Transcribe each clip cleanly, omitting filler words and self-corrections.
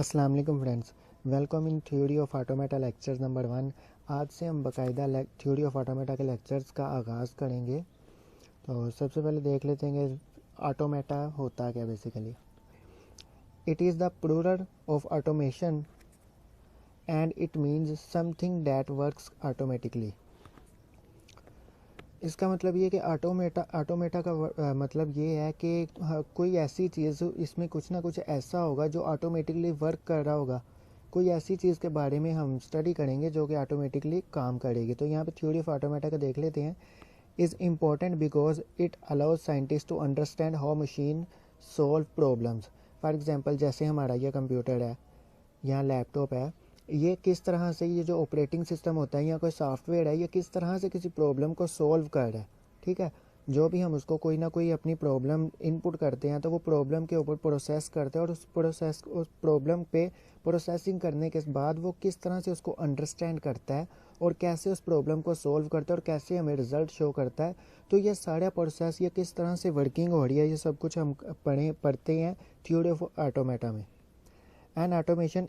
अस्सलाम वालेकुम friends, welcome in theory of automata lecture number 1। आज से हम बाकायदा थ्योरी ऑफ ऑटोमेटा के लेक्चर्स का आगाज़ करेंगे। तो सबसे पहले देख लेते हैं कि ऑटोमेटा होता क्या basically. It is the plural of automation and it means something that works automatically. इसका मतलब ये कि ऑटोमेटा का मतलब ये है कि कोई ऐसी चीज़, इसमें कुछ ना कुछ ऐसा होगा जो ऑटोमेटिकली वर्क कर रहा होगा। कोई ऐसी चीज़ के बारे में हम स्टडी करेंगे जो कि ऑटोमेटिकली काम करेगी। तो यहाँ पे थ्योरी ऑफ ऑटोमेटा का देख लेते हैं। Is important because it allows scientist to understand how machine solve problems. For example, जैसे हमारा ये कंप्यूटर है, यहाँ लैपटॉप है, ये किस तरह से, ये जो ऑपरेटिंग सिस्टम होता है या कोई सॉफ्टवेयर है, ये किस तरह से किसी प्रॉब्लम को सॉल्व कर रहा है। ठीक है, जो भी हम उसको कोई ना कोई अपनी प्रॉब्लम इनपुट करते हैं तो वो प्रॉब्लम के ऊपर प्रोसेस करते हैं और उस प्रॉब्लम पे प्रोसेसिंग करने के बाद वो किस तरह से उसको अंडरस्टैंड करता है और कैसे उस प्रॉब्लम को सॉल्व करता है और कैसे हमें रिजल्ट शो करता है। तो ये सारा प्रोसेस, ये किस तरह से वर्किंग हो रही है, ये सब कुछ हम पढ़ते हैं थ्योरी ऑफ ऑटोमेटा में। An automation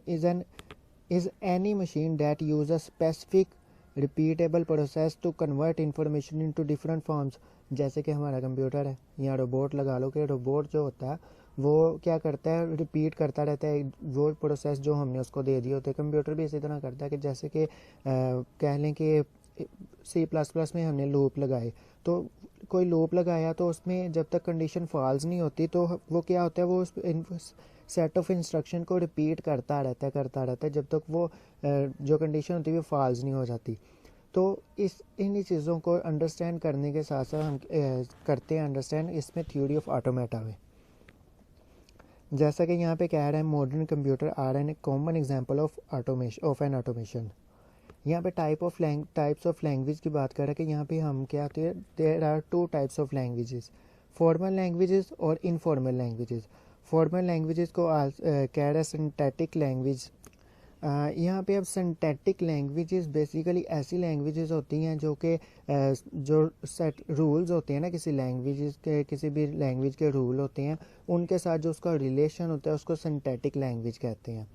is any machine that uses specific repeatable process to convert information into different forms। जैसे कि हमारा कंप्यूटर है या रोबोट लगा लो, कि रोबोट जो होता है वो क्या करता है, रिपीट करता रहता है वो प्रोसेस जो हमने उसको दे दिए होते हैं। कंप्यूटर भी इसी तरह करता है कि जैसे कि कह लें कि C++ में हमने लूप लगाए, तो कोई लूप लगाया तो उसमें जब तक कंडीशन फॉल्स नहीं होती तो वो क्या होता है, वो उस सेट ऑफ इंस्ट्रक्शन को रिपीट करता रहता है जब तक वो जो कंडीशन होती है वो फॉल्स नहीं हो जाती। तो इन्हीं चीज़ों को अंडरस्टैंड करने के साथ साथ हम करते हैं अंडरस्टैंड इसमें थ्योरी ऑफ ऑटोमेटा में। जैसा कि यहाँ पे कह रहा है, modern computer are an common example of an automation. यहाँ पे टाइप्स ऑफ लैंग्वेज की बात कर रहे हैं कि यहाँ पे हम क्या आते हैं, there are 2 types of languages, formal languages और इनफॉर्मल लैंग्वेजेस। फॉर्मल लैंग्वेजेस को कह रहा है सिंथेटिक लैंग्वेज। यहाँ पे अब सिंथेटिक लैंग्वेजेस बेसिकली ऐसी लैंग्वेजेस होती हैं जो कि जो सेट रूल्स होते हैं ना, किसी भी लैंग्वेज के रूल होते हैं, उनके साथ जो उसका रिलेशन होता है उसको सिंथेटिक लैंग्वेज कहते हैं।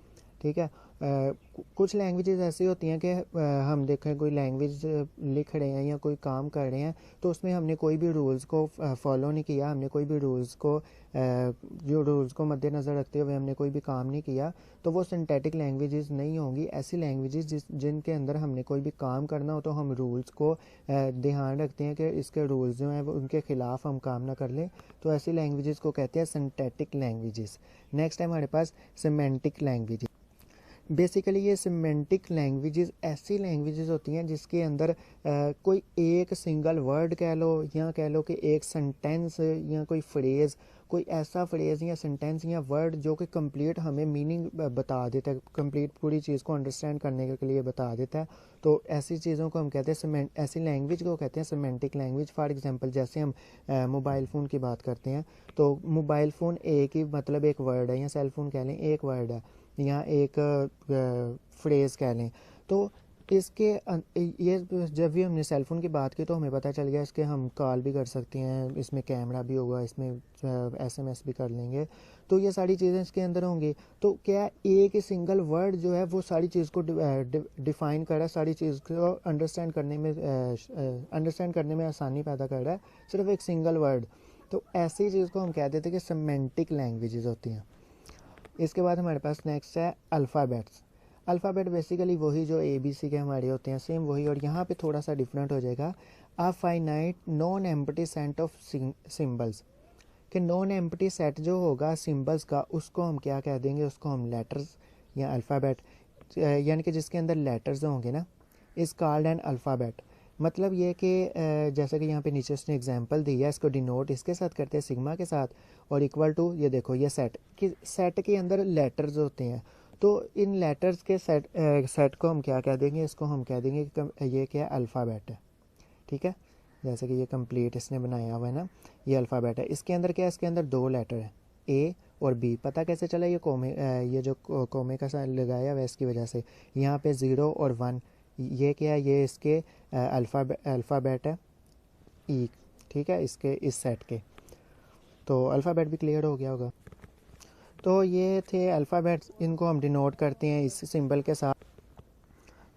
ठीक है, कुछ लैंग्वेजेस ऐसी होती हैं कि हम देखें कोई लैंग्वेज लिख रहे हैं या कोई काम कर रहे हैं तो उसमें हमने कोई भी रूल्स को फॉलो नहीं किया, हमने कोई भी रूल्स को मद्देनज़र रखते हुए हमने कोई भी काम नहीं किया, तो वो सिंथेटिक लैंग्वेजेस नहीं होंगी। ऐसी लैंग्वेजेस जिनके अंदर हमने कोई भी काम करना हो तो हम रूल्स को ध्यान रखते हैं कि इसके रूल्स जो हैं वो उनके ख़िलाफ़ हम काम ना कर लें, तो ऐसी लैंग्वेजेस को कहते हैं सिंथेटिक लैंग्वेजेस। नेक्स्ट है हमारे पास सिमेंटिक लैंग्वेज। बेसिकली ये सिमेंटिक लैंग्वेजेस ऐसी लैंग्वेजेस होती हैं जिसके अंदर कोई एक सिंगल वर्ड कह लो या कह लो कि एक सेंटेंस या कोई फ्रेज़, कोई ऐसा फ्रेज़ या सेंटेंस या वर्ड जो कि कंप्लीट हमें मीनिंग बता देता है, कंप्लीट पूरी चीज़ को अंडरस्टैंड करने के लिए बता देता है। तो ऐसी चीज़ों को हम कहते हैं ऐसी लैंग्वेज को कहते हैं सिमेंटिक लैंग्वेज। फॉर एग्जांपल, जैसे हम मोबाइल फ़ोन की बात करते हैं तो मोबाइल फ़ोन एक ही मतलब एक वर्ड है, या सेल फ़ोन कह लें एक वर्ड है, या एक फ्रेज़ कह लें। तो इसके ये जब भी हमने सेल फ़ोन की बात की तो हमें पता चल गया इसके हम कॉल भी कर सकते हैं, इसमें कैमरा भी होगा, इसमें SMS भी कर लेंगे, तो ये सारी चीज़ें इसके अंदर होंगी। तो क्या एक ही सिंगल वर्ड जो है वो सारी चीज़ को डिफ़ाइन कर रहा है, सारी चीज़ को अंडरस्टैंड करने में आसानी पैदा कर रहा है, सिर्फ एक सिंगल वर्ड। तो ऐसी चीज़ को हम कह देते हैं कि सिमेंटिक लैंग्वेजेस होती हैं। इसके बाद हमारे पास नेक्स्ट है अल्फ़ाबेट्स। अल्फ़ाबेट बेसिकली वही जो ABC के हमारे होते हैं, सेम वही, और यहाँ पे थोड़ा सा डिफरेंट हो जाएगा। A finite non empty set of symbols, कि नॉन एम्प्टी सेट जो होगा सिंबल्स का उसको हम क्या कह देंगे, उसको हम लेटर्स या अल्फ़ाबेट, यानी कि जिसके अंदर लेटर्स होंगे ना, इज़ कॉल्ड एन अल्फ़ाबेट। मतलब ये कि जैसा कि यहाँ पे नीचे उसने एग्जांपल दी है, इसको डिनोट इसके साथ करते हैं सिग्मा के साथ, और इक्वल टू ये देखो ये सेट के अंदर लेटर्स होते हैं। तो इन लेटर्स के सेट को हम क्या कह देंगे, इसको हम कह देंगे कि ये क्या है, अल्फ़ाबेट है। ठीक है, जैसे कि ये कंप्लीट इसने बनाया हुआ है ना, ये अल्फ़ाबेट है। इसके अंदर क्या है, इसके अंदर 2 लेटर है, A और B। पता कैसे चला, ये जो कोमे का साइन लगाया हुआ है इसकी वजह से। यहाँ पे 0 और 1, ये क्या है, ये इसके अल्फ़ाबेट है E। ठीक है, इसके इस सेट के। तो अल्फ़ाबेट भी क्लियर हो गया होगा। तो ये थे अल्फ़ाबेट्स, इनको हम डिनोट करते हैं इस सिंबल के साथ।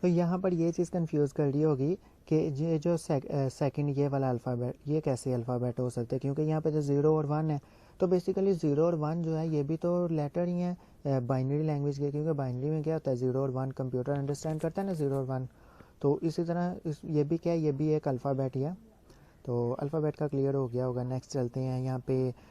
तो यहाँ पर ये चीज़ कंफ्यूज कर रही होगी कि ये जो सेकंड ये वाला अल्फ़ाबेट, ये कैसे अल्फ़ाबेट हो सकते हैं, क्योंकि यहाँ पे जो 0 और 1 है, तो बेसिकली 0 और 1 जो है ये भी तो लेटर ही हैं बाइनरी लैंग्वेज के, क्योंकि बाइनरी में क्या होता है 0 और 1 कंप्यूटर अंडरस्टैंड करता है ना 0 और 1। तो इसी तरह ये भी क्या है, ये भी एक अल्फ़ाबेट ही है। तो अल्फ़ाबेट का क्लियर हो गया होगा। नेक्स्ट चलते हैं। यहाँ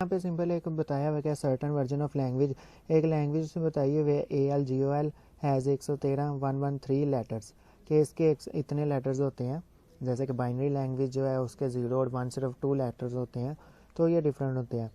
पे सिंपल एक बताया हुआ क्या, सर्टन वर्जन ऑफ लैंग्वेज, एक लैंग्वेज से बताइए वे ALGOL हैज़ 113 लेटर्स, कि इसके इतने लेटर्स होते हैं। जैसे कि बाइनरी लैंग्वेज जो है उसके 0 और 1 सिर्फ 2 लेटर्स होते हैं, तो ये डिफरेंट होते हैं।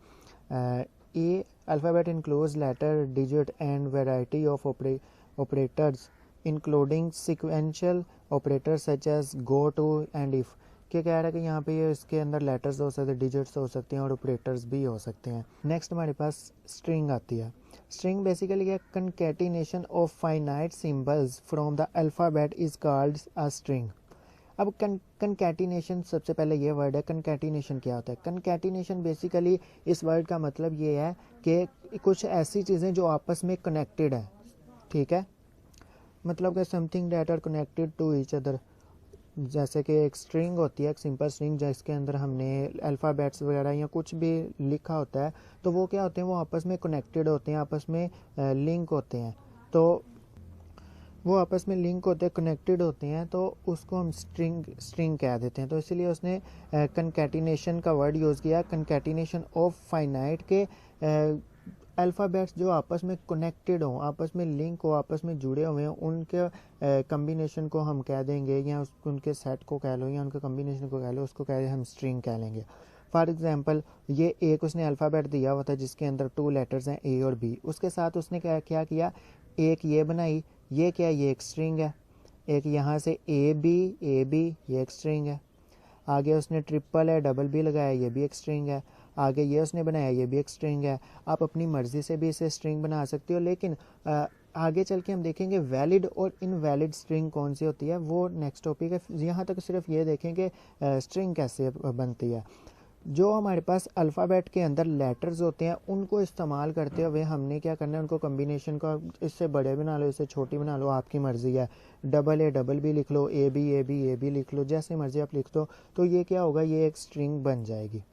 A alphabet includes letter, digit and variety of operators including sequential operators such as go to and if. क्या कह रहा है कि यहाँ पे ये इसके अंदर लेटर्स हो सकते हैं, डिजिट्स हो सकते हैं और ऑपरेटर्स भी हो सकते हैं। नेक्स्ट हमारे पास स्ट्रिंग आती है। स्ट्रिंग बेसिकली क्या, concatenation of finite symbols from the alphabet is called a string. अब कंकैटिनेशन, सबसे पहले ये वर्ड है कंकैटिनेशन क्या होता है। कंकैटिनेशन बेसिकली इस वर्ड का मतलब ये है कि कुछ ऐसी चीज़ें जो आपस में कनेक्टेड है, ठीक है, मतलब कि something that are connected to each other. जैसे कि एक स्ट्रिंग होती है, एक सिंपल स्ट्रिंग जिसके अंदर हमने अल्फ़ाबेट्स वगैरह या कुछ भी लिखा होता है, तो वो क्या होते हैं, वो आपस में कनेक्टेड होते हैं, आपस में लिंक होते हैं। तो वो आपस में लिंक होते हैं, कनेक्टेड होते हैं, तो उसको हम स्ट्रिंग कह देते हैं। तो इसलिए उसने कंकैटिनेशन का वर्ड यूज़ किया, कंकैटिनेशन ऑफ फाइनाइट के अल्फ़ाबेट्स जो आपस में कनेक्टेड हों, आपस में लिंक हो, आपस में जुड़े हुए हैं, उनके कम्बिनेशन को हम कह देंगे, या उनके सेट को कह लो, या उनके कम्बिनेशन को कह लो, उसको कह हम स्ट्रिंग कह लेंगे। फॉर एग्जांपल, ये एक उसने अल्फ़ाबेट दिया हुआ था जिसके अंदर 2 लेटर्स हैं A और B, उसके साथ उसने क्या किया, एक ये बनाई, ये क्या है, ये एक स्ट्रिंग है। एक यहाँ से AB, ये एक स्ट्रिंग है। आगे उसने ट्रिपल है, डबल B लगाया, ये भी एक स्ट्रिंग है। आगे ये उसने बनाया, ये भी एक स्ट्रिंग है। आप अपनी मर्ज़ी से भी इसे स्ट्रिंग बना सकते हो, लेकिन आगे चल के हम देखेंगे वैलिड और इनवैलिड स्ट्रिंग कौन सी होती है, वो नेक्स्ट टॉपिक है। यहाँ तक सिर्फ ये देखेंगे स्ट्रिंग कैसे बनती है। जो हमारे पास अल्फ़ाबेट के अंदर लेटर्स होते हैं, उनको इस्तेमाल करते हुए हमने क्या करना है, उनको कम्बिनेशन का, इससे बड़े बना लो, इससे छोटी बना लो, आपकी मर्ज़ी है। डबल B लिख लो, A B लिख लो, जैसे मर्ज़ी आप लिख दो, तो ये क्या होगा, ये एक स्ट्रिंग बन जाएगी।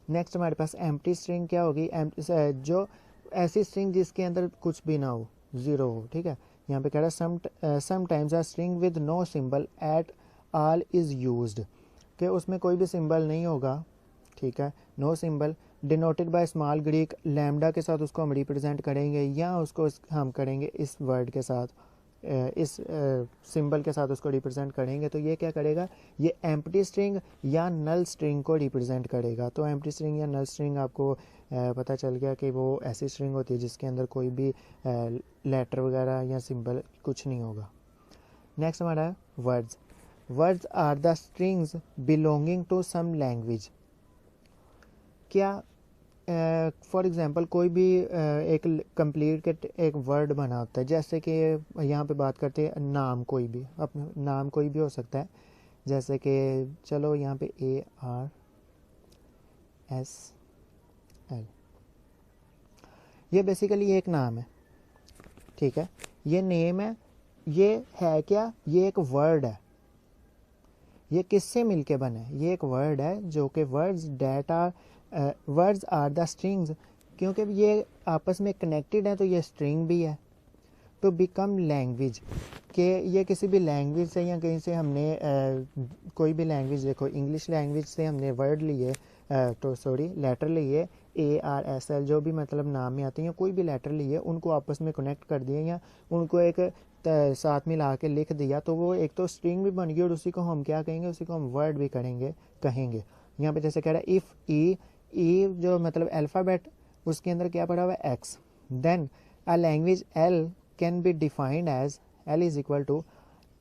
नेक्स्ट हमारे पास एम्प्टी स्ट्रिंग क्या होगी, जो ऐसी स्ट्रिंग जिसके अंदर कुछ भी ना हो, ज़ीरो हो, ठीक है। यहाँ पे कह रहा है sometimes a string with no symbol at all is used, कि उसमें कोई भी सिंबल नहीं होगा, ठीक है, no symbol, denoted by small Greek lambda के साथ उसको हम रिप्रेजेंट करेंगे, या उसको हम करेंगे इस वर्ड के साथ, इस सिंबल के साथ उसको रिप्रेजेंट करेंगे। तो ये क्या करेगा, ये एम्प्टी स्ट्रिंग या नल स्ट्रिंग को रिप्रेजेंट करेगा। तो एम्प्टी स्ट्रिंग या नल स्ट्रिंग आपको पता चल गया कि वो ऐसी स्ट्रिंग होती है जिसके अंदर कोई भी लेटर वगैरह या सिंबल कुछ नहीं होगा। नेक्स्ट हमारा है words. Words are the strings belonging to some language. क्या फॉर एग्ज़ाम्पल कोई भी एक कंप्लीट एक वर्ड बना होता है, जैसे कि यहाँ पे बात करते हैं नाम, कोई भी अपना नाम कोई भी हो सकता है, जैसे कि चलो यहाँ पे ARSL, ये बेसिकली एक नाम है, ठीक है, ये नेम है, ये है क्या, ये एक वर्ड है। ये किससे मिलके बना है, ये एक वर्ड है, जो कि वर्ड्स आर द स्ट्रिंग्स, क्योंकि ये आपस में कनेक्टेड है, तो ये स्ट्रिंग भी है। तो बिकम लैंग्वेज, कि ये किसी भी लैंग्वेज से या कहीं से हमने कोई भी लैंग्वेज, देखो इंग्लिश लैंग्वेज से हमने वर्ड लिए, तो सॉरी लेटर लिए ARSL, जो भी मतलब नाम में आते हैं, कोई भी लेटर लिए, उनको आपस में कनेक्ट कर दिए या उनको एक साथ मिला के लिख दिया, तो वो एक तो स्ट्रिंग भी बन गई, और उसी को हम क्या कहेंगे, उसी को हम वर्ड भी कहेंगे। यहाँ पे जैसे कह रहा है इफ़ ई जो मतलब अल्फ़ाबेट, उसके अंदर क्या पड़ा हुआ है, X, then a language L can be defined as L is equal to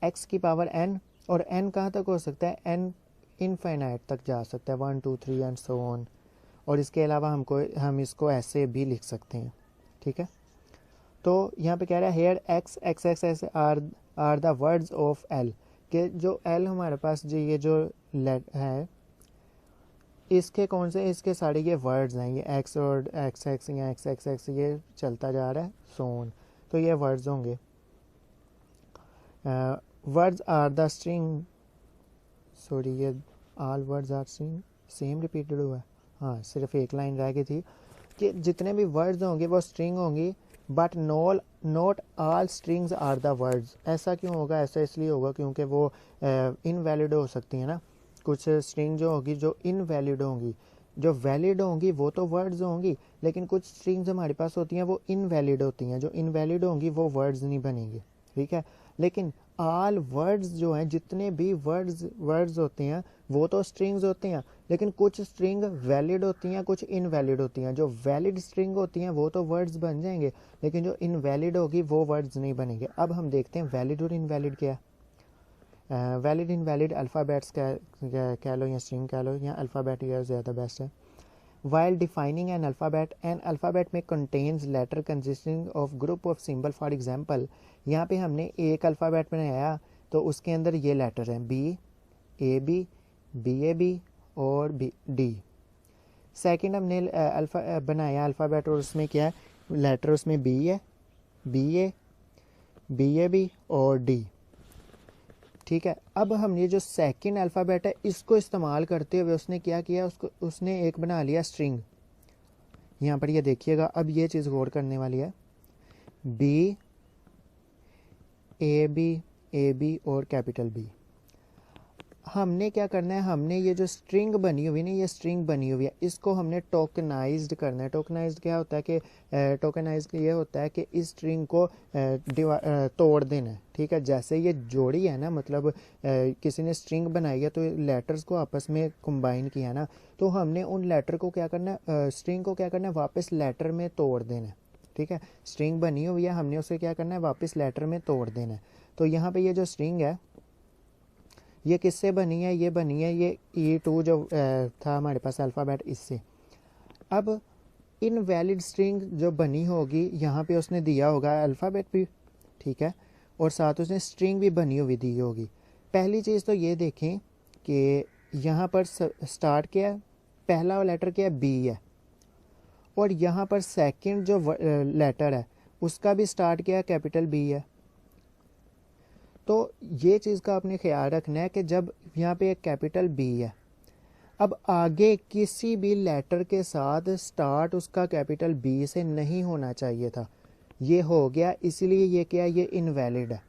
X की पावर N, और N कहाँ तक हो सकता है, N इनफाइनाइट तक जा सकता है, 1 2 3 एंड सो ऑन। और इसके अलावा हम इसको ऐसे भी लिख सकते हैं, ठीक है। तो यहाँ पे कह रहा है here X are the words of L, कि जो L हमारे पास जो ये जो है, इसके कौन से, इसके सारे ये वर्ड्स हैं, ये एक्स और एक्स एक्स या एक्स एक्स एक्स ये चलता जा रहा है सोन, तो ये वर्ड्स होंगे। Words are the string, sorry ये all words are string same repeated हुआ है, हाँ सिर्फ एक लाइन रह गई थी कि जितने भी वर्ड्स होंगे वो स्ट्रिंग होंगी, but not all strings are the words. ऐसा क्यों होगा, ऐसा इसलिए होगा क्योंकि वो इनवैलिड हो सकती है ना, कुछ स्ट्रिंग जो होगी जो इनवैलिड होंगी, जो वैलिड होंगी वो तो वर्ड्स होंगी, लेकिन कुछ स्ट्रिंग्स हमारे पास होती हैं वो इनवैलिड होती हैं, जो इनवैलिड होंगी वो वर्ड्स नहीं बनेंगे, ठीक है। लेकिन ऑल वर्ड्स जो हैं, जितने भी वर्ड्स होते हैं वो तो स्ट्रिंग्स होते हैं, लेकिन कुछ स्ट्रिंग वैलिड होती हैं, कुछ इनवैलिड होती हैं। जो वैलिड स्ट्रिंग होती हैं वो तो वर्ड्स बन जाएंगे, लेकिन जो इनवैलिड होगी वो वर्ड्स नहीं बनेंगे। अब हम देखते हैं वैलिड और इनवैलिड क्या है। वैलिड इनवैलिड अल्फ़ाबेट्स कह लो या स्ट्रिंग कह लो, या अल्फ़ाबेट या ज़्यादा बेस्ट है। While defining an alphabet may contains letter consisting of group of symbol। For example यहाँ पे हमने एक अल्फ़ाबेट बनाया तो उसके अंदर ये लेटर हैं B A B B A B और बी डी। सेकेंड हमने बनाया अल्फ़ाबेट और उसमें क्या है, लेटर उसमें बी है, बी ए बी और डी, ठीक है। अब हमने जो सेकंड अल्फ़ाबेट है इसको इस्तेमाल करते हुए उसने क्या किया, उसने एक बना लिया स्ट्रिंग। यहाँ पर ये देखिएगा, अब ये चीज़ गौर करने वाली है, बी ए बी और कैपिटल बी। हमने क्या करना है, हमने ये जो स्ट्रिंग बनी हुई ना, ये स्ट्रिंग बनी हुई है, इसको हमने टोकनाइज्ड करना है। टोकनाइज्ड क्या होता है कि टोकनाइज्ड ये होता है कि इस स्ट्रिंग को तोड़ देना है, ठीक है। जैसे ये जोड़ी है ना, मतलब किसी ने स्ट्रिंग बनाई है तो लेटर्स को आपस में कंबाइन किया ना, तो हमने उन लेटर को क्या करना है, स्ट्रिंग को क्या करना है, वापस लेटर में तोड़ देना है, ठीक है। स्ट्रिंग बनी हुई है, हमने उसे क्या करना है, वापस लेटर में तोड़ देना है। तो यहाँ पे ये जो स्ट्रिंग है ये किससे बनी है, ये बनी है ये E2 जो था हमारे पास अल्फ़ाबेट, इससे। अब इनवैलिड स्ट्रिंग जो बनी होगी यहाँ पे उसने दिया होगा अल्फ़ाबेट भी, ठीक है, और साथ उसने स्ट्रिंग भी बनी हुई दी होगी। पहली चीज़ तो ये देखें कि यहाँ पर स्टार्ट क्या है, पहला लेटर क्या है, बी है, और यहाँ पर सेकंड जो लेटर है उसका भी स्टार्ट क्या है, कैपिटल बी है। तो ये चीज़ का आपने ख्याल रखना है कि जब यहाँ पे एक कैपिटल बी है, अब आगे किसी भी लेटर के साथ स्टार्ट उसका कैपिटल बी से नहीं होना चाहिए था, ये हो गया, इसलिए ये क्या है, ये इनवैलिड है।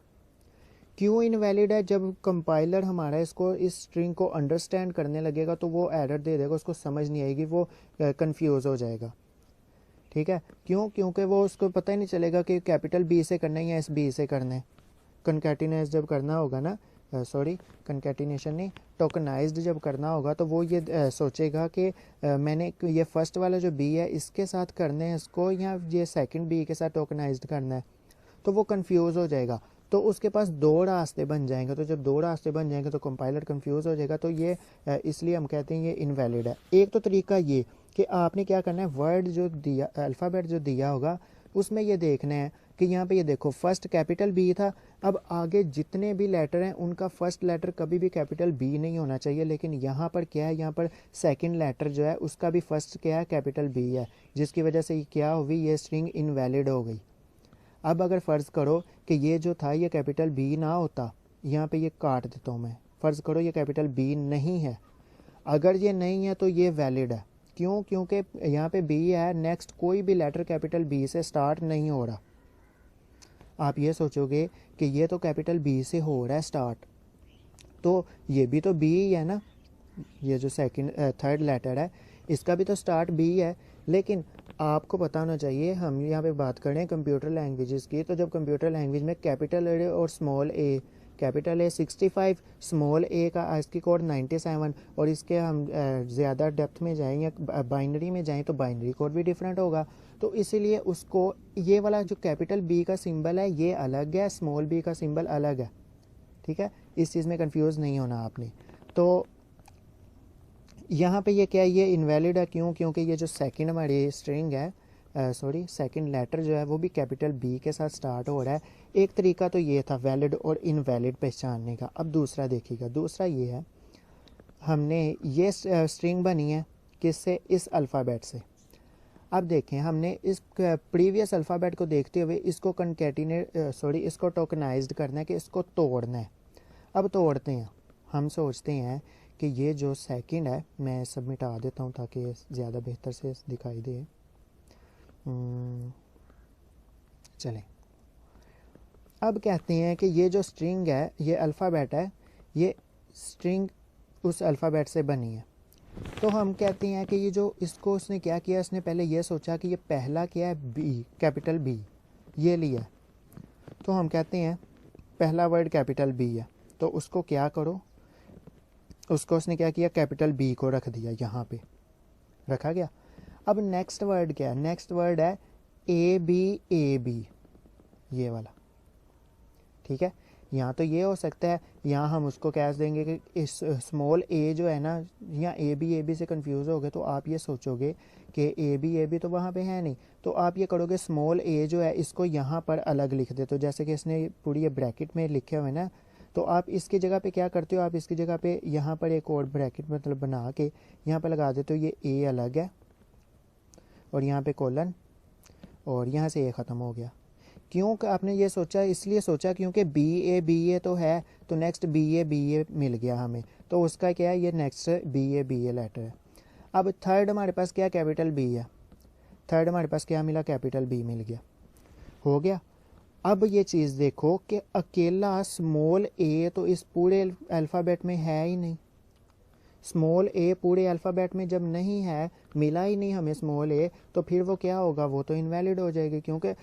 क्यों इनवैलिड है, जब कंपाइलर हमारा इसको इस स्ट्रिंग को अंडरस्टैंड करने लगेगा तो वो एरर दे देगा, उसको समझ नहीं आएगी, वो कंफ्यूज हो जाएगा, ठीक है। क्यों, क्योंकि वो उसको पता ही नहीं चलेगा कि कैपिटल बी से करना है या एस बी से करना है। कंकैटिनेट जब करना होगा ना, सॉरी कंकैटिनेशन नहीं, टोकनाइज्ड जब करना होगा तो वो ये सोचेगा कि मैंने ये फर्स्ट वाला जो बी है इसके साथ करना है इसको, या ये सेकंड बी के साथ टोकनाइज्ड करना है, तो वो कंफ्यूज हो जाएगा। तो उसके पास दो रास्ते बन जाएंगे, तो जब दो रास्ते बन जाएंगे तो कंपाइलर कंफ्यूज हो जाएगा, तो ये इसलिए हम कहते हैं ये इनवैलिड है। एक तो तरीका ये कि आपने क्या करना है, वर्ड जो दिया, अल्फ़ाबेट जो दिया होगा उसमें ये देखना है कि यहाँ पे ये देखो फर्स्ट कैपिटल बी था, अब आगे जितने भी लेटर हैं उनका फर्स्ट लेटर कभी भी कैपिटल बी नहीं होना चाहिए, लेकिन यहाँ पर क्या है, यहाँ पर सेकंड लेटर जो है उसका भी फर्स्ट क्या है, कैपिटल बी है, जिसकी वजह से क्या हुई, ये स्ट्रिंग इनवैलिड हो गई। अब अगर फ़र्ज़ करो कि ये जो था ये कैपिटल बी ना होता, यहाँ पे ये काट देता हूँ मैं, फ़र्ज़ करो ये कैपिटल बी नहीं है, अगर ये नहीं है तो ये वैलिड है। क्यों, क्योंकि यहाँ पे बी है, नेक्स्ट कोई भी लेटर कैपिटल बी से स्टार्ट नहीं हो रहा। आप ये सोचोगे कि ये तो कैपिटल बी से हो रहा है स्टार्ट, तो ये भी तो बी ही है ना, ये जो थर्ड लेटर है इसका भी तो स्टार्ट बी है। लेकिन आपको पता होना चाहिए, हम यहाँ पे बात करें कंप्यूटर लैंग्वेजेस की, तो जब कंप्यूटर लैंग्वेज में कैपिटल ए और small A, capital A 65, small A का ASCII कोड 97, और इसके हम ज़्यादा डेप्थ में जाएँ या बाइनरी में जाएँ तो बाइनरी कोड भी डिफरेंट होगा। तो इसीलिए उसको ये वाला जो कैपिटल बी का सिंबल है ये अलग है, स्मॉल बी का सिंबल अलग है, ठीक है। इस चीज़ में कंफ्यूज नहीं होना आपने। तो यहाँ पे ये क्या है, ये इनवैलिड है। क्यों, क्योंकि ये जो सेकंड हमारी स्ट्रिंग है, सॉरी सेकंड लेटर जो है वो भी कैपिटल बी के साथ स्टार्ट हो रहा है। एक तरीका तो ये था वैलिड और इनवैलिड पहचानने का। अब दूसरा देखिएगा, दूसरा ये है, हमने ये स्ट्रिंग बनी है किससे, इस अल्फ़ाबेट से। अब देखें हमने इस प्रीवियस अल्फ़ाबेट को देखते हुए इसको इसको टोकनाइज्ड करना है कि इसको तोड़ना है। अब तोड़ते हैं, हम सोचते हैं कि ये जो सेकंड है, मैं सब मिटा देता हूँ ताकि ज़्यादा बेहतर से दिखाई दे। चलें, अब कहते हैं कि ये जो स्ट्रिंग है, ये अल्फ़ाबेट है, ये स्ट्रिंग उस अल्फ़ाबेट से बनी है। तो हम कहते हैं कि ये जो इसको उसने क्या किया, इसने पहले ये सोचा कि ये पहला क्या है, बी, कैपिटल बी, ये लिया। तो हम कहते हैं पहला वर्ड कैपिटल बी है, तो उसको क्या करो, उसको उसने क्या किया, कैपिटल बी को रख दिया, यहाँ पे रखा गया। अब नेक्स्ट वर्ड क्या है, नेक्स्ट वर्ड है ए बी, ये वाला, ठीक है। यहाँ तो ये हो सकता है, यहाँ हम उसको कैसे देंगे कि इस स्मॉल ए जो है ना, यहाँ ए बी से कंफ्यूज हो गए, तो आप ये सोचोगे कि ए बी तो वहाँ पे है नहीं, तो आप ये करोगे स्मॉल ए जो है इसको यहाँ पर अलग लिख दे। तो जैसे कि इसने पूरी ये ब्रैकेट में लिखे हुए ना, तो आप इसकी जगह पे क्या करते हो, आप इसकी जगह पे यहाँ पर एक और ब्रैकेट मतलब बना के यहाँ पर लगा देते हो, ये ए अलग है और यहाँ पे कोलन, और यहाँ से ए ख़त्म हो गया। क्यों आपने ये सोचा, इसलिए सोचा क्योंकि बी ए तो है, तो नेक्स्ट बी ए मिल गया हमें, तो उसका क्या है, ये नेक्स्ट बी ए लेटर है। अब थर्ड हमारे पास क्या, कैपिटल बी है, थर्ड हमारे पास क्या मिला, कैपिटल बी मिल गया, हो गया। अब ये चीज़ देखो कि अकेला स्मॉल ए तो इस पूरे अल्फ़ाबेट में है ही नहीं, स्मॉल ए पूरे अल्फ़ाबेट में जब नहीं है, मिला ही नहीं हमें स्मॉल ए, तो फिर वो क्या होगा, वो तो इनवैलिड हो जाएगी, क्योंकि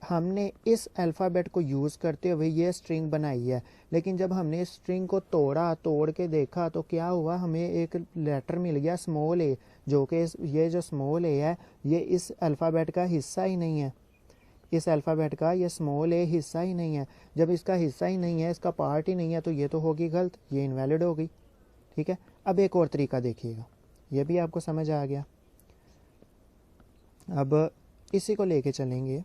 हमने इस अल्फ़ाबेट को यूज़ करते हुए ये स्ट्रिंग बनाई है। लेकिन जब हमने इस स्ट्रिंग को तोड़ के देखा तो क्या हुआ, हमें एक लेटर मिल गया स्मॉल ए, जो कि ये जो स्मॉल ए है ये इस अल्फ़ाबेट का हिस्सा ही नहीं है, इस अल्फ़ाबेट का ये स्मॉल ए हिस्सा ही नहीं है। जब इसका हिस्सा ही नहीं है, इसका पार्ट ही नहीं है, तो ये तो होगी गलत, ये इनवैलिड होगी, ठीक है। अब एक और तरीका देखिएगा, ये भी आपको समझ आ गया। अब इसी को लेके चलेंगे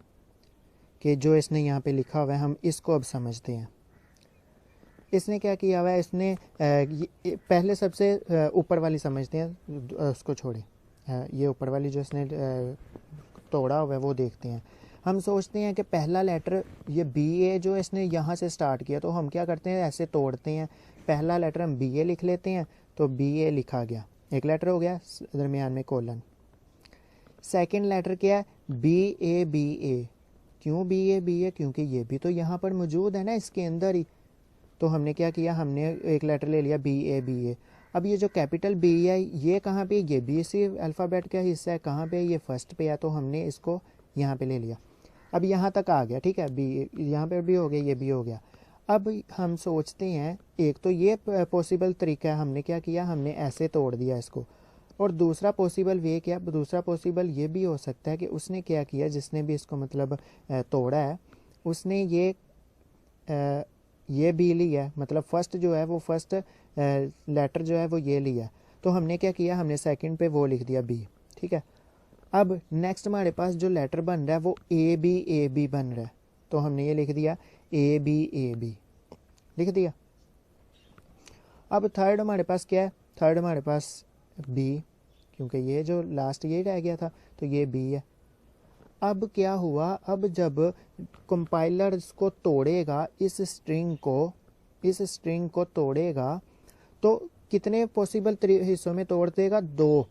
कि जो इसने यहाँ पे लिखा हुआ है, हम इसको अब समझते हैं। इसने क्या किया हुआ है, इसने पहले सबसे ऊपर वाली समझते हैं, उसको छोड़ें, ये ऊपर वाली जो इसने तोड़ा हुआ है वो देखते हैं। हम सोचते हैं कि पहला लेटर ये बी ए जो इसने यहाँ से स्टार्ट किया, तो हम क्या करते हैं, ऐसे तोड़ते हैं, पहला लेटर हम बी ए लिख लेते हैं, तो बी ए लिखा गया, एक लेटर हो गया, दरमियान में कोलन। सेकंड लेटर क्या है, बी ए, क्यों बी ए, क्योंकि ये भी तो यहाँ पर मौजूद है ना इसके अंदर ही, तो हमने क्या किया, हमने एक लेटर ले लिया बी ए। अब ये जो कैपिटल बी है ये कहाँ पे, ये भी इसी अल्फ़ाबेट का हिस्सा है, कहाँ पे, ये फर्स्ट पे है, तो हमने इसको यहाँ पे ले लिया। अब यहाँ तक आ गया, ठीक है, बी यहाँ पे भी हो गया, ये भी हो गया। अब हम सोचते हैं, एक तो ये पॉसिबल तरीका है, हमने क्या किया, हमने ऐसे तोड़ दिया इसको, और दूसरा पॉसिबल वे क्या, दूसरा पॉसिबल ये भी हो सकता है कि उसने क्या किया, जिसने भी इसको मतलब तोड़ा है, उसने ये बी लिया, मतलब फर्स्ट जो है वो फर्स्ट लेटर जो है वो ये लिया, तो हमने क्या किया, हमने सेकंड पे वो लिख दिया बी, ठीक है। अब नेक्स्ट हमारे पास जो लेटर बन रहा है वो ए बी बन रहा है, तो हमने ये लिख दिया ए बी लिख दिया। अब थर्ड हमारे पास क्या है, थर्ड हमारे पास बी, क्योंकि ये जो लास्ट ये रह गया था, तो ये बी है। अब क्या हुआ, अब जब कंपाइलर इसको तोड़ेगा, इस स्ट्रिंग को तोड़ेगा, तो कितने पॉसिबल हिस्सों में तोड़ देगा, दो,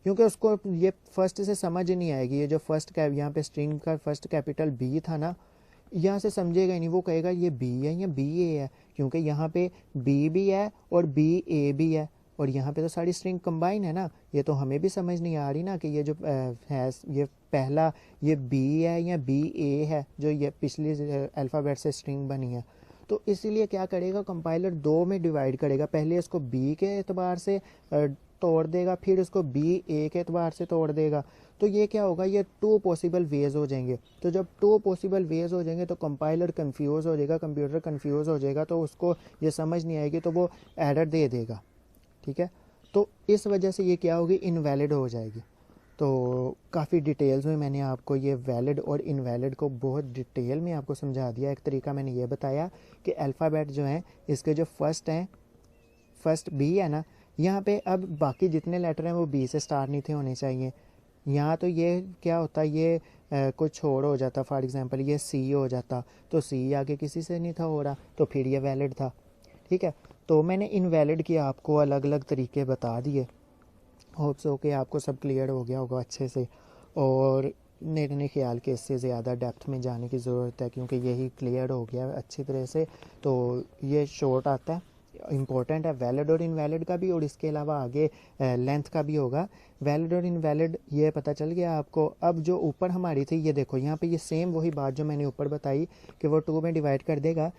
क्योंकि उसको ये फर्स्ट से समझ नहीं आएगी, ये जो फर्स्ट यहाँ पे स्ट्रिंग का फर्स्ट कैपिटल बी था ना, यहाँ से समझेगा ही नहीं, वो कहेगा ये बी है या बी ए है, क्योंकि यहाँ पे बी भी है और बी ए भी है, और यहाँ पे तो सारी स्ट्रिंग कंबाइन है ना, ये तो हमें भी समझ नहीं आ रही ना कि ये जो है ये पहला ये बी है या बी ए है, जो ये पिछली अल्फ़ाबेट से स्ट्रिंग बनी है। तो इसीलिए क्या करेगा, कंपाइलर दो में डिवाइड करेगा, पहले इसको बी के एतबार से तोड़ देगा, फिर इसको बी ए के एतबार से तोड़ देगा, तो ये क्या होगा, ये टू पॉसिबल वेज हो जाएंगे। तो जब टू पॉसिबल वेज हो जाएंगे तो कंपाइलर कंफ्यूज हो जाएगा, कंप्यूटर कंफ्यूज हो जाएगा, तो उसको ये समझ नहीं आएगी, तो वो एरर दे देगा, ठीक है। तो इस वजह से ये क्या होगी, इनवैलिड हो जाएगी। तो काफ़ी डिटेल्स में मैंने आपको ये वैलिड और इनवैलिड को बहुत डिटेल में आपको समझा दिया। एक तरीका मैंने ये बताया कि अल्फ़ाबेट जो है इसके जो फर्स्ट हैं, फर्स्ट बी है ना, यहाँ पे अब बाकी जितने लेटर हैं वो बी से स्टार्ट नहीं थे होने चाहिए। यहाँ तो ये क्या होता, ये कुछ छोड़ हो जाता, फॉर एग्जांपल ये सी हो जाता, तो सी आगे किसी से नहीं था हो रहा, तो फिर ये वैलिड था। ठीक है, तो मैंने इनवैलिड के आपको अलग अलग तरीके बता दिए। होप सो कि आपको सब क्लियर हो गया होगा अच्छे से, और मेरे नहीं ख्याल कि इससे ज़्यादा डेप्थ में जाने की ज़रूरत है, क्योंकि यही क्लियर हो गया अच्छी तरह से। तो ये शॉर्ट आता है, इम्पोर्टेंट है वैलिड और इनवैलिड का भी, और इसके अलावा आगे लेंथ का भी होगा। वैलिड और इनवैलिड ये पता चल गया आपको। अब जो ऊपर हमारी थी, ये देखो यहाँ पे ये सेम वही बात जो मैंने ऊपर बताई कि वो 2 में डिवाइड कर देगा।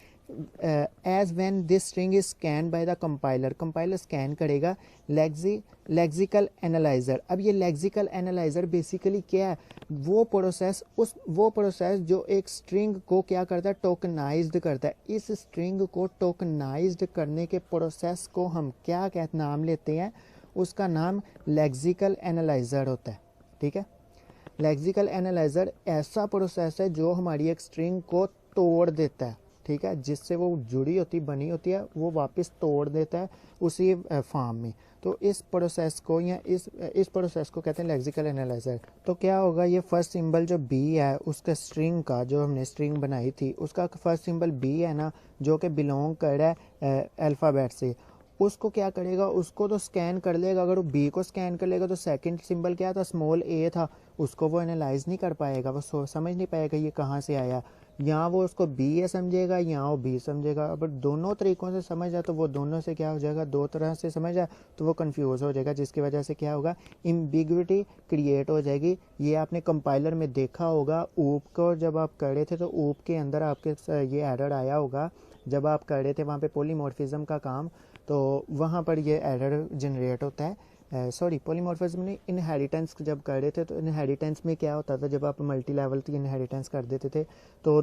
As when this string is scan by the compiler, compiler scan करेगा लेक्सिकल एनालाइजर। अब ये लेक्सिकल एनालाइजर बेसिकली क्या है, वो प्रोसेस जो एक स्ट्रिंग को क्या करता है, टोकनाइज्ड करता है। इस स्ट्रिंग को टोकनाइज्ड करने के प्रोसेस को हम क्या नाम लेते हैं, उसका नाम लेक्सिकल एनालाइजर होता है। ठीक है, लेक्सिकल एनालाइजर ऐसा प्रोसेस है जो हमारी एक स्ट्रिंग को तोड़ देता है। ठीक है, जिससे वो जुड़ी होती बनी होती है वो वापस तोड़ देता है उसी फॉर्म में। तो इस प्रोसेस को या इस प्रोसेस को कहते हैं लेक्सिकल एनालाइजर। तो क्या होगा, ये फर्स्ट सिंबल जो बी है उसका स्ट्रिंग का, जो हमने स्ट्रिंग बनाई थी उसका फर्स्ट सिंबल बी है ना, जो कि बिलोंग कर रहा है अल्फ़ाबेट से, उसको क्या करेगा, उसको तो स्कैन कर लेगा। अगर वो बी को स्कैन कर लेगा तो सेकंड सिंबल क्या था, स्मॉल ए था, उसको वो एनालाइज नहीं कर पाएगा, वो समझ नहीं पाएगा ये कहाँ से आया। यहाँ वो उसको बी ए समझेगा, यहाँ वो बी समझेगा। अब दोनों तरीक़ों से समझ जाए तो वो दोनों से क्या हो जाएगा, दो तरह से समझ जाए तो वो कंफ्यूज हो जाएगा, जिसकी वजह से क्या होगा, एम्बिग्विटी क्रिएट हो जाएगी। ये आपने कंपाइलर में देखा होगा, ऊप को जब आप कर रहे थे तो ऊप के अंदर आपके ये एरर आया होगा जब आप कर रहे थे वहाँ पे पॉलीमॉर्फिज्म का काम, तो वहाँ पर ये एरर जनरेट होता है। सॉरी, पॉलीमॉर्फिज्म नहीं, इनहेरिटेंस जब कर रहे थे तो इनहेरिटेंस में क्या होता था, जब आप मल्टी लेवल की इनहेरिटेंस कर देते थे तो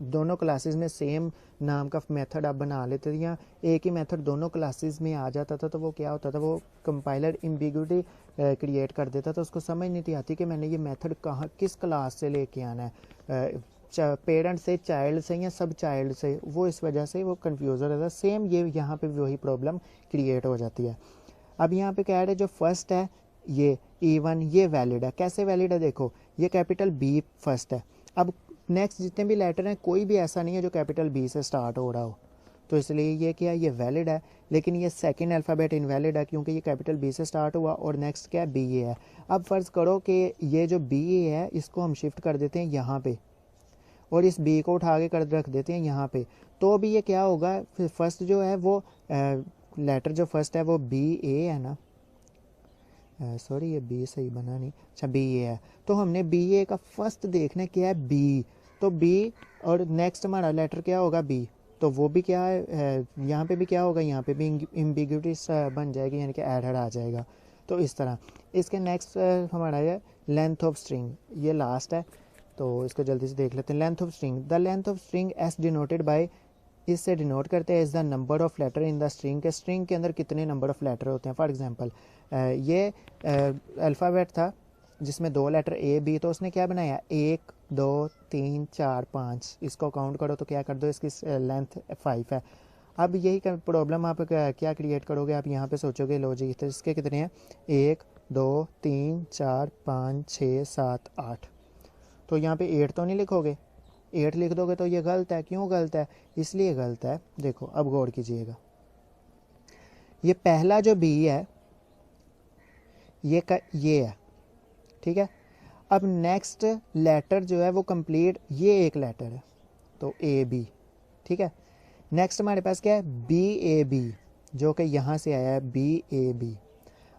दोनों क्लासेस में सेम नाम का मेथड आप बना लेते थे, या एक ही मेथड दोनों क्लासेस में आ जाता था, तो वो क्या होता था, वो कंपाइलर एम्बिग्विटी क्रिएट कर देता था। उसको समझ नहीं थी आती कि मैंने ये मेथड कहाँ किस क्लास से लेके आना है, पेरेंट से, चाइल्ड से, या सब चाइल्ड से, वो इस वजह से वो कंफ्यूज हो रहा था। सेम ये यहाँ पे भी वही प्रॉब्लम क्रिएट हो जाती है। अब यहाँ पे कह रहे जो फर्स्ट है ये E1, ये वैलिड है। कैसे वैलिड है, देखो ये कैपिटल बी फर्स्ट है। अब नेक्स्ट जितने भी लेटर हैं कोई भी ऐसा नहीं है जो कैपिटल बी से स्टार्ट हो रहा हो, तो इसलिए ये क्या है, ये वैलिड है। लेकिन ये सेकंड अल्फ़ाबेट इनवैलिड है क्योंकि ये कैपिटल बी से स्टार्ट हुआ और नेक्स्ट क्या है, बी ए है। अब फ़र्ज़ करो कि ये जो बी ए है इसको हम शिफ्ट कर देते हैं यहाँ पे, और इस बी को उठा के कर रख देते हैं यहाँ पे, तो भी ये क्या होगा, फर्स्ट जो है वो लेटर जो फर्स्ट है वो बी ए है ना, सॉरी ये बी सही बना नहीं, अच्छा बी ए है। तो हमने बी ए का फर्स्ट देखना क्या है, बी, तो बी, और नेक्स्ट हमारा लेटर क्या होगा, बी, तो वो भी क्या है, यहाँ पे भी क्या होगा, यहाँ पे भी एम्बिग्विटी बन जाएगी, यानी कि एरर आ जाएगा। तो इस तरह इसके नेक्स्ट हमारा है लेंथ ऑफ स्ट्रिंग, ये लास्ट है तो इसको जल्दी से देख लेते हैं। Length of string, the length of string s denoted by, इससे डिनोट करते हैं is the number of letter in the string, के स्ट्रिंग के अंदर कितने नंबर ऑफ लेटर होते हैं। फॉर एग्जांपल ये अल्फ़ाबेट था जिसमें 2 लेटर ए बी, तो उसने क्या बनाया, 1 2 3 4 5, इसको काउंट करो तो क्या कर दो, इसकी लेंथ 5 है। अब यही प्रॉब्लम आप क्या क्रिएट करोगे, आप यहाँ पे सोचोगे लॉजिक, तो इसके कितने हैं, 1 2 3 4 5 6 7 8, तो यहाँ पे 8 तो नहीं लिखोगे, 8 लिख दोगे तो ये गलत है। क्यों गलत है, इसलिए गलत है, देखो अब गौर कीजिएगा, ये पहला जो बी है ये है, ठीक है। अब नेक्स्ट लेटर जो है वो कंप्लीट, ये एक लेटर है तो ए बी, ठीक है। नेक्स्ट हमारे पास क्या है, बी ए बी, जो कि यहाँ से आया है बी ए बी।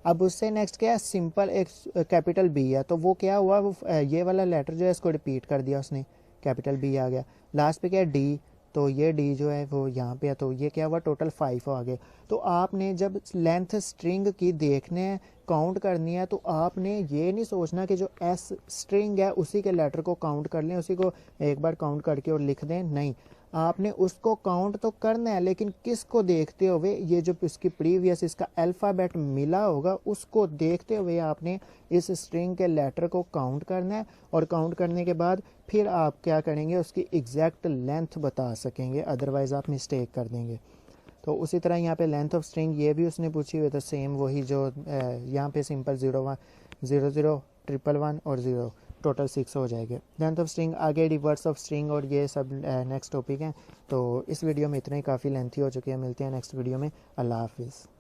अब उससे नेक्स्ट क्या है, सिंपल एक कैपिटल बी है, तो वो क्या हुआ, वो ये वाला लेटर जो है इसको रिपीट कर दिया उसने, कैपिटल बी आ गया। लास्ट पे क्या है, डी, तो ये डी जो है वो यहाँ पे है, तो ये क्या हुआ, टोटल 5 आ गए। तो आपने जब लेंथ स्ट्रिंग की देखने काउंट करनी है तो आपने ये नहीं सोचना कि जो एस स्ट्रिंग है उसी के लेटर को काउंट कर लें, उसी को एक बार काउंट करके और लिख दें, नहीं, आपने उसको काउंट तो करना है, लेकिन किसको देखते हुए, ये जो इसकी प्रीवियस इसका अल्फ़ाबेट मिला होगा उसको देखते हुए आपने इस स्ट्रिंग के लेटर को काउंट करना है, और काउंट करने के बाद फिर आप क्या करेंगे, उसकी एग्जैक्ट लेंथ बता सकेंगे, अदरवाइज़ आप मिस्टेक कर देंगे। तो उसी तरह यहाँ पे लेंथ ऑफ स्ट्रिंग ये भी उसने पूछी हुई, तो सेम वही जो यहाँ पे सिंपल 0 1 0 0 1 1 1 और 0 टोटल 6 हो जाएंगे लेंथ ऑफ स्ट्रिंग। आगे रिवर्स ऑफ स्ट्रिंग और ये सब नेक्स्ट टॉपिक हैं। तो इस वीडियो में इतना ही, काफ़ी लेंथी हो चुकी है। मिलते हैं नेक्स्ट वीडियो में। अल्लाह हाफिज़।